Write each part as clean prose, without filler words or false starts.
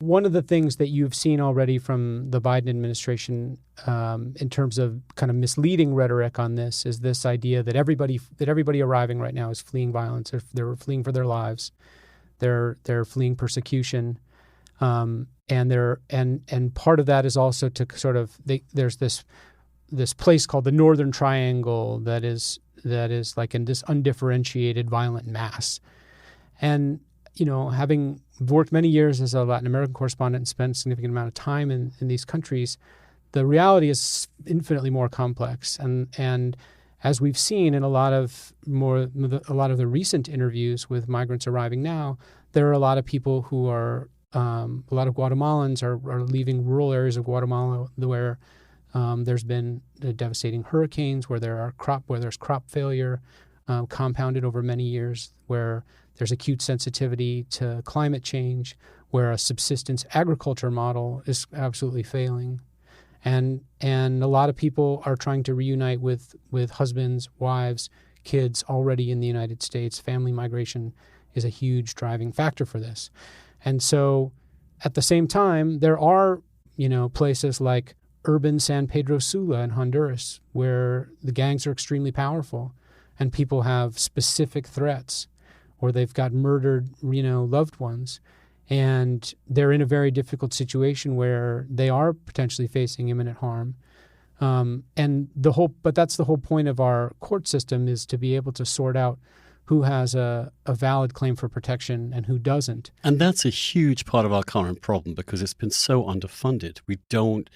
one of the things that you've seen already from the Biden administration in terms of kind of misleading rhetoric on this is this idea that everybody arriving right now is fleeing violence. They're fleeing for their lives. They're fleeing persecution. And part of that is also to sort of there's this place called the Northern Triangle that is like in this undifferentiated violent mass. And having worked many years as a Latin American correspondent and spent a significant amount of time in these countries, the reality is infinitely more complex. And as we've seen in a lot of the recent interviews with migrants arriving now, there are a lot of people who are a lot of Guatemalans are leaving rural areas of Guatemala where there's been devastating hurricanes, where there's crop failure compounded over many years, where there's acute sensitivity to climate change, where a subsistence agriculture model is absolutely failing. And a lot of people are trying to reunite with husbands, wives, kids already in the United States. Family migration is a huge driving factor for this. And so at the same time, there are, places like urban San Pedro Sula in Honduras, where the gangs are extremely powerful and people have specific threats, or they've got murdered, loved ones. And they're in a very difficult situation where they are potentially facing imminent harm. But that's the whole point of our court system, is to be able to sort out who has a valid claim for protection and who doesn't. And that's a huge part of our current problem, because it's been so underfunded. We don't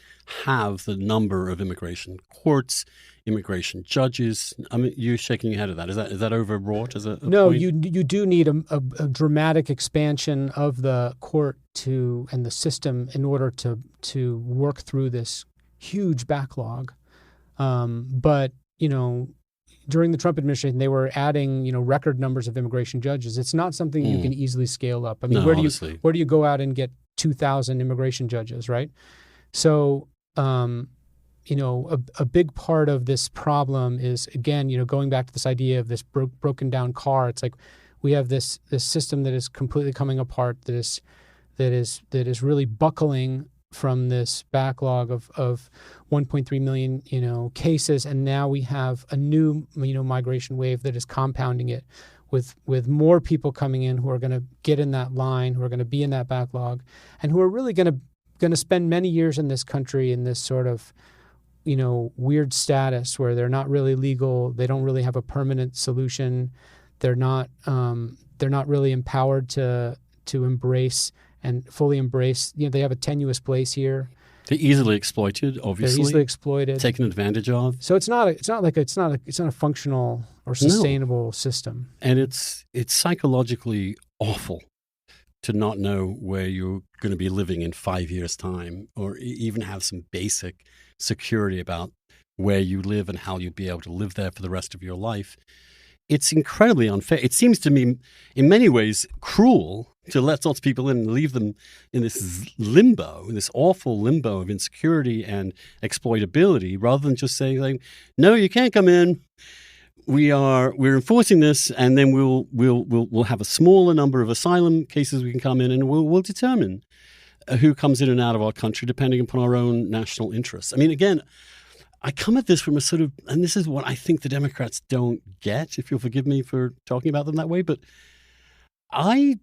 have the number of immigration courts, immigration judges. I mean, you're shaking your head at that. Is that overwrought as a No, point? you do need a dramatic expansion of the court and the system in order to work through this huge backlog. But during the Trump administration, they were adding, record numbers of immigration judges. It's not something you can easily scale up. I mean, No, where do you go out and get 2,000 immigration judges, right? So, a big part of this problem is, again, going back to this idea of this broken down car. It's like we have this system that is completely coming apart, that is really buckling from this backlog of 1.3 million, cases. And now we have a new, migration wave that is compounding it with more people coming in who are going to get in that line, who are going to be in that backlog, and who are really going to spend many years in this country in this sort of, weird status where they're not really legal. They don't really have a permanent solution. They're not really empowered to embrace and fully embrace. They have a tenuous place here. They're easily exploited, obviously. They're easily exploited, taken advantage of. So it's not a functional or sustainable system. And it's psychologically awful to not know where you're going to be living in 5 years' time, or even have some basic security about where you live and how you'll be able to live there for the rest of your life. It's incredibly unfair. It seems to me, in many ways, cruel to let lots of people in and leave them in this limbo, in this awful limbo of insecurity and exploitability, rather than just saying, like, no, you can't come in. We're enforcing this, and then we'll have a smaller number of asylum cases we can come in, and we'll determine who comes in and out of our country depending upon our own national interests. I mean, again, I come at this from a sort of, and this is what I think the Democrats don't get, if you'll forgive me for talking about them that way, but I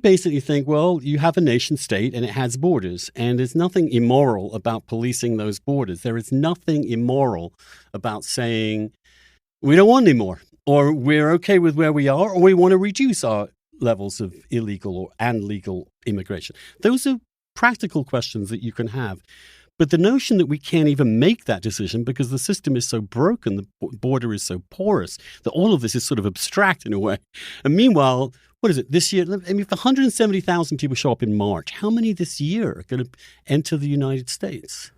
basically think, well, you have a nation state and it has borders, and there's nothing immoral about policing those borders. There is nothing immoral about saying we don't want any more, or we're okay with where we are, or we want to reduce our levels of illegal and legal immigration. Those are practical questions that you can have. But the notion that we can't even make that decision because the system is so broken, the border is so porous, that all of this is sort of abstract in a way. And meanwhile, what is it, this year? I mean, if 170,000 people show up in March, how many this year are going to enter the United States?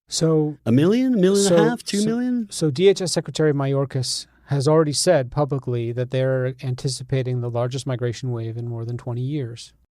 So 1 million, a million and a half, 2 million? So DHS Secretary Mayorkas has already said publicly that they're anticipating the largest migration wave in more than 20 years.